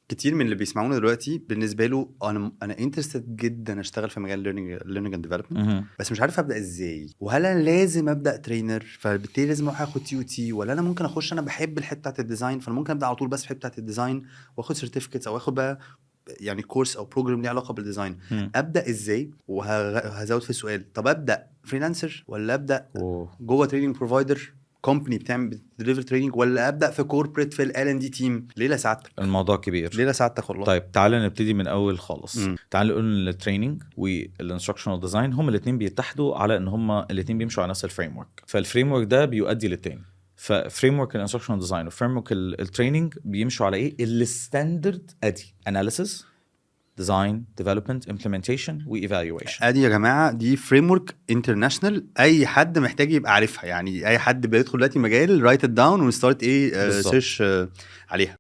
كتير من اللي بيسمعونا دلوقتي بالنسبه له انا انترستد جدا اشتغل في مجال ليرنينج اند ديفلوبمنت، بس مش عارف ابدا ازاي، وهل انا لازم ابدا ترينر فبالتالي لازم اروح اخد تي او تي، ولا انا ممكن اخش انا بحب الحته بتاعه الديزاين فانا ممكن ابدا على طول بس في الحته بتاعه الديزاين واخد سيرتيفيكتس او اخد بقى يعني كورس او بروجرام ليه علاقه بالديزاين. ابدا ازاي؟ وهزود في السؤال، طب ابدا فريلانسر ولا ابدا جوه تريننج بروفايدر كومباني بتديليفر تريننج، ولا ابدا في كوربريت في ال&دي تيم؟ ليه سعادتك؟ الموضوع كبير. ليه سعادتك والله. طيب تعالى نبتدي من اول خالص. تعالى نقول ان التريننج والانستراكشنال ديزاين هم الاثنين بيتحدوا على ان هم الاثنين بيمشوا على نفس الفريم ورك، فالفريم ورك ده بيؤدي للتاني. ففريم ورك الانستراكشنال ديزاين وفريم ورك التريننج بيمشوا على ايه؟ الستاندرد ادي اناليسيس، ديزاين، ديفلوبمنت، امبلمنتيشن، وايفالويشن. ادي يا جماعه دي فريم ورك انترناشونال، اي حد محتاج يبقى عارفها، يعني اي حد بيدخل دلوقتي مجال رايت ات داون ونستارت ايه سيرش عليها.